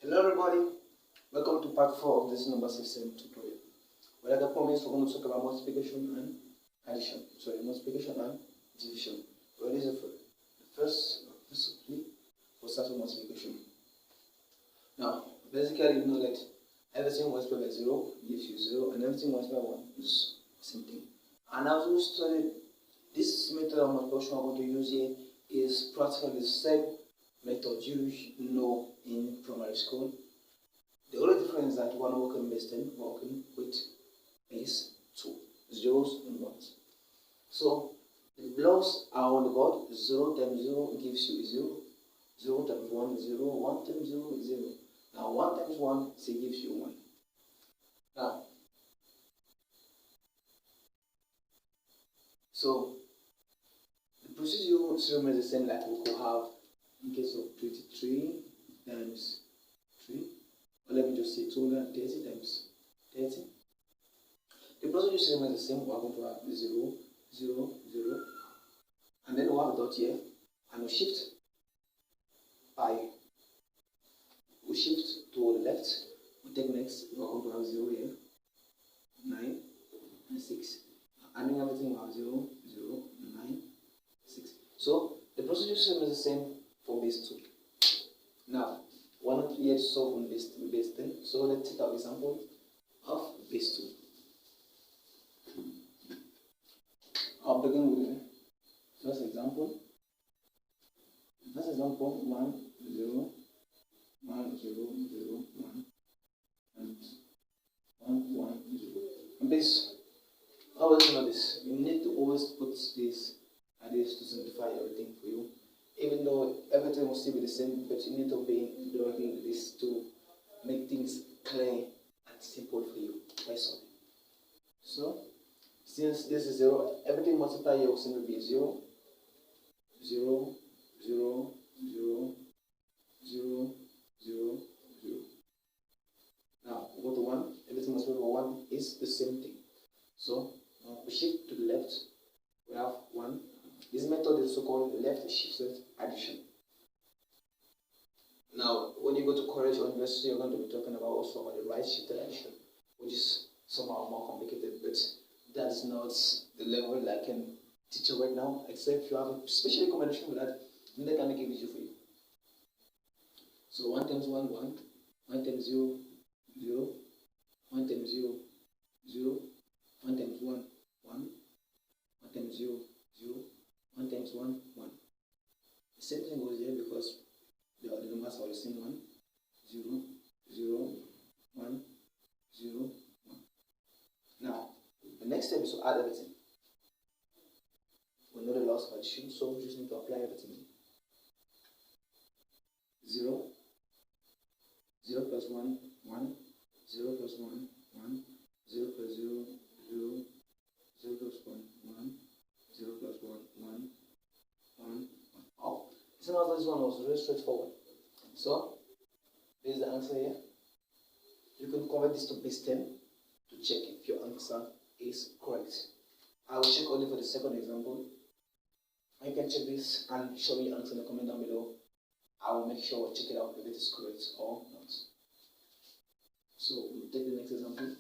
Hello everybody, welcome to part 4 of this number system tutorial. Like I promised, we're going to talk about multiplication and addition. Sorry, multiplication and division. What is the first we'll start with multiplication. Now, basically you know that everything multiplied by 0 gives you 0 and everything multiplied by 1 is the same thing. And as we studied, this method of multiplication we're going to use here is practically the same method you know in primary school. The only difference is that one working base 10, working with base 2, zeros and ones. So the blocks are on the board. 0 times 0 gives you 0, 0 times 1 is 0, 1 times 0 is 0. Now 1 times 1 say gives you 1. Now, so the procedure still remains the same like we could have in case of 23 times 3, or let me just say 230 times 30. The procedure still remains the same. We're going to have 0, 0, 0, and then we'll have a dot here, and we shift to the left. We take next, we're going to have 0 here, 9, and 6. And then everything will have 0, 0, 9, 6. So the procedure still remains the same for base 2. Now, we're not yet solve on base 10, so let's take our example of base 2. I'll begin with the first example. First example 1, 0, 1, 0, 0, 1, and 1, 1, 0. And base, always know this. You need to always put this and this to simplify everything for you. Even though everything will still be the same, but you need to be doing this to make things clear and simple for you. That's all. So, since this is 0, everything multiplied here will simply be 0, 0, 0, 0, 0, 0, 0. Now, go to 1. Everything multiplied by 1 is the same thing. So, we shift to the left. We have 1. This method is so-called left shifted addition. Now, when you go to college or university, you're going to be talking about also about the right shifted addition, which is somehow more complicated, but that is not the level I can teach you right now, except if you have a special recommendation for that, then they can make it easy for you. So 1 times 1, 1, 1 times 0, 0, 1 times 0, 0, 1 times 1, 1, 1 times 0, 0, 1 times 1, 1. The same thing goes here because the numbers are the same 1, 0, 0, 1, 0, 1. Now, the next step is to add everything. We know the laws of addition, so we just need to apply everything. 0, 0 plus 1, 1, 0 plus 1, 1, 0 plus 0, 0, 0 plus 1, 1, 0 plus 1, 1, 1, 1. Oh, this one was very straightforward. So, this is the answer here. You can convert this to base 10 to check if your answer is correct. I will check only for the second example. You can check this and show me your answer in the comment down below. I will make sure I check it out if it is correct or not. So, we'll take the next example.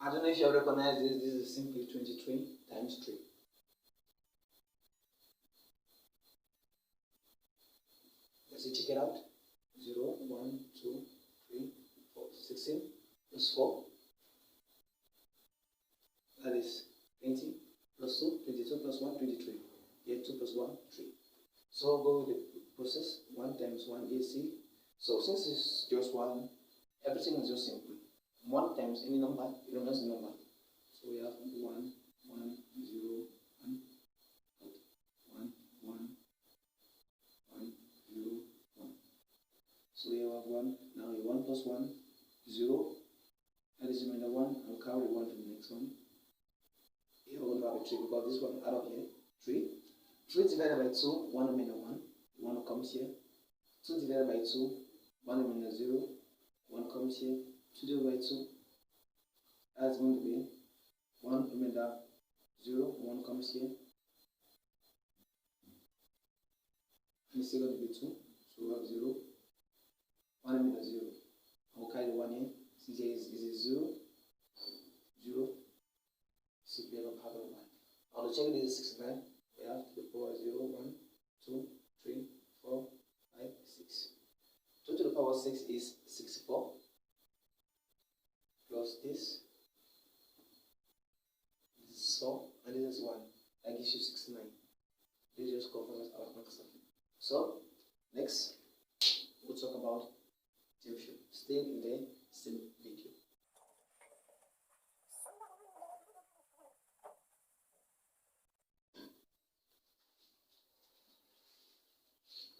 I don't know if you have recognized this. This is simply 23 times 3. Let's check it out. 0, 1, 2, 3, 4, 16 plus 4. That is 20 plus 2, 22 plus 1, 23. Here 2 plus 1, 3. So go with the process. 1 times 1 is C. So since it's just 1, everything is just simple. 1 times any number, it remains a number. So we have 1, 1, 0, 1, 1, 1, 1, 0, 1. So we have 1. Now 1 plus 1, 0. That is remainder 1. I'll carry 1 to the next one. Here we're going to have a 3 because this one add up here. 3. 3 divided by 2, 1 remainder 1. 1 comes here. 2 divided by 2, 1 remainder 0. 1 comes here, 2 divided by 2, that's going to be 1 remainder 0, 1 comes here, and it's still going to be 2, so we have 0, 1 remainder 0. I'll carry the 1 here, since here is a 0, 0, simply have a 1. Now to check this is 69, we have to the power 0, 1, 2, 3, 4, 5, 6. 2 to the power 6 is 64, plus this is 4, and this is 1. That gives you 69. This just confirms our answer. So, next, we'll talk about division. Stay in the same video.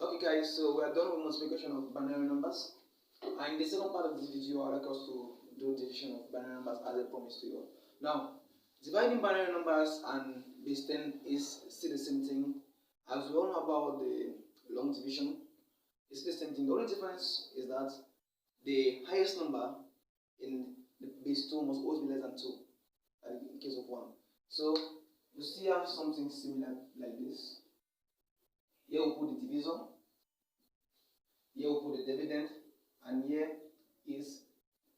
Okay guys, so we are done with multiplication of binary numbers. And in the second part of this video, I'd like us to do division of binary numbers as I promised to you. Now, dividing binary numbers and base 10 is still the same thing. As we all know about the long division, it's the same thing. The only difference is that the highest number in the base 2 must always be less than 2, in case of 1. So, you still have something similar like this. Here we'll put the divisor, here we'll put the dividend, and here is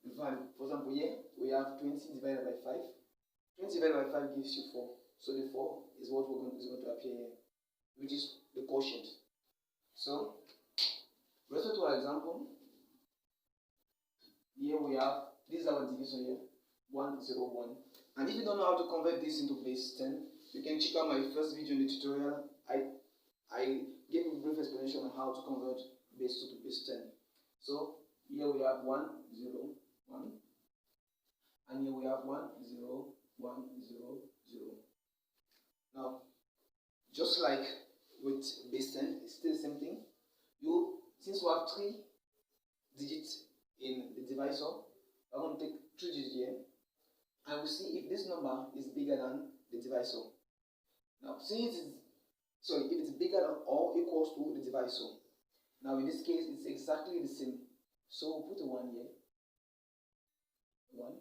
the value. For example, here we have 20 divided by 5. 20 divided by 5 gives you 4. So the 4 is what is going to appear here, which is the quotient. So, with respect to our example, here we have, this is our divisor here, 1, 0, 1. And if you don't know how to convert this into base 10, you can check out my first video in the tutorial. I gave a brief explanation on how to convert base 2 to base 10. So, here we have 1, 0, 1. And here we have 1, 0, 1, 0, 0. Now, just like with base 10, it's still the same thing. Since we have 3 digits in the divisor, I'm going to take 3 digits here, and we'll see if this number is bigger than the divisor. Now, if it's bigger than or equals to the divisor. Now, in this case, it's exactly the same. So we'll put a 1 here. 1.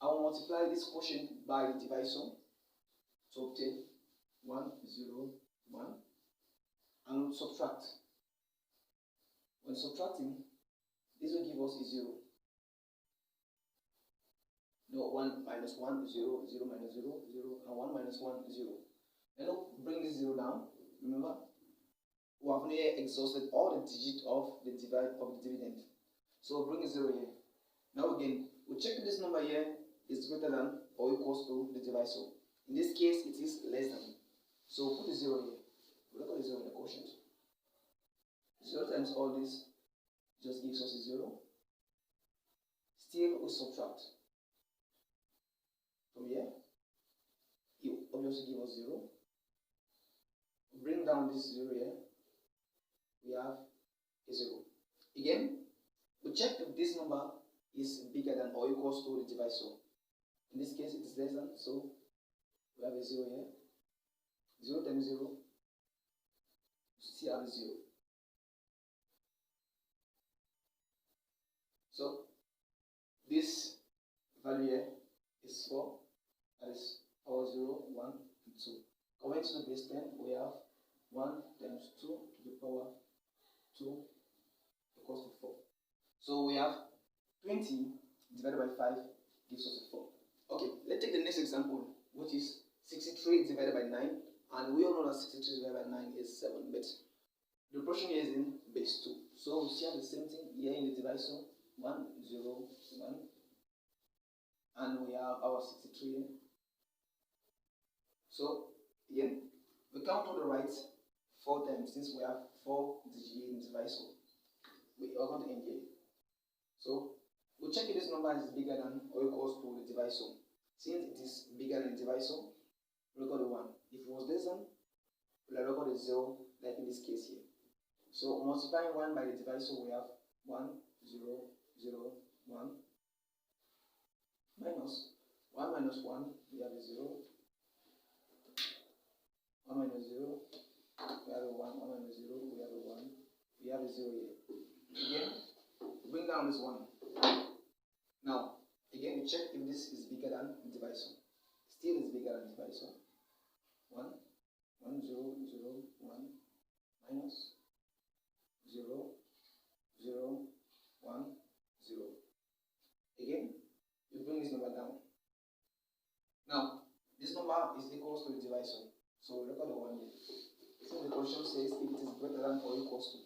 I will multiply this quotient by the divisor to obtain 1, 0, 1. And we'll subtract. When subtracting, this will give us a 0. No, 1 minus 1, 0, 0 minus 0, 0, and 1 minus 1, 0. Then we'll bring this 0 down. Remember, we have now exhausted all the digits of the dividend. So we'll bring a 0 here. Now again, we'll check if this number here is greater than or equals to the divisor. In this case, it is less than. So we'll put a 0 here. We'll look at the 0 in the quotient. 0 times all this just gives us a 0. Still, we subtract. From here, it will obviously give us 0. Bring down this 0 here, we have a 0. Again, we check if this number is bigger than or equals to the divisor. In this case, it is less than, so we have a 0 here. 0 times 0, we still have a 0. So, this value here is 4, that is power 0, 1, and 2. Going to the base 10, we have 1 times 2 to the power 2 equals to 4. So we have 20 divided by 5 gives us a 4. Okay, let's take the next example, which is 63 divided by 9. And we all know that 63 divided by 9 is 7, but the portion here is in base 2. So we still have the same thing here in the divisor, 1, 0, 1. And we have our 63 here. So, again, we count on the right 4 times since we have 4 digits in the divisor. We are going to end here. So, we'll check if this number is bigger than or equals to the divisor. Since it is bigger than the divisor, we'll record a 1. If it was less than, we'll record a 0, like in this case here. So, multiplying 1 by the divisor, we have 1, 0, 0, 1. Minus 1 minus 1, we have a 0. 1 minus 0, we have a 1, 1 minus 0, we have a 1, we have a 0 here. Again, bring down this 1. Now, again, we check if this is bigger than the divisor. Still is bigger than the divisor. 1, 1, 0, 0, 1, minus 0, 0, 1, 0. Again, you bring this number down. Now, this number is equals to the divisor. So record the 1 here. So the question says if it is greater than or equals to.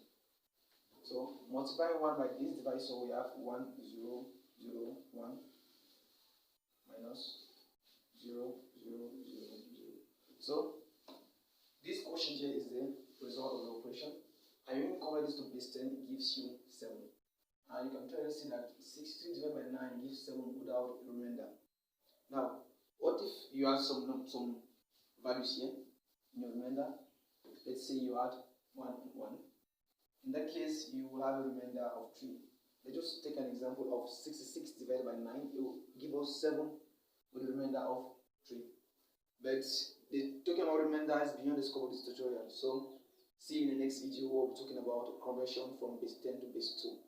So multiplying 1 by this divisor, we have 1, 0, 0, 1, minus 0, 0, 0, 0. So this quotient here is the result of the operation. And when you convert this to base 10, it gives you 7. And you can clearly see that 62 divided by 9 gives 7 without a remainder. Now, what if you have some values here in your remainder? Let's say you add 1 and 1. In that case, you will have a remainder of 3. Let's just take an example of 66 divided by 9. It will give us 7 with a remainder of 3. But the talking about remainder is beyond the scope of this tutorial. So, see you in the next video where we'll be talking about conversion from base 10 to base 2.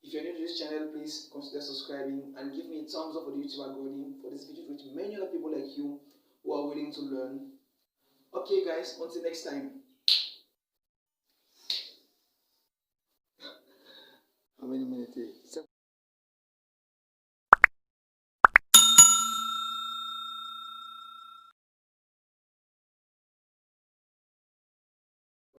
If you're new to this channel, please consider subscribing and give me a thumbs up for the YouTube algorithm for this video to reach many other people like you who are willing to learn. Okay guys, until next time. How many minutes?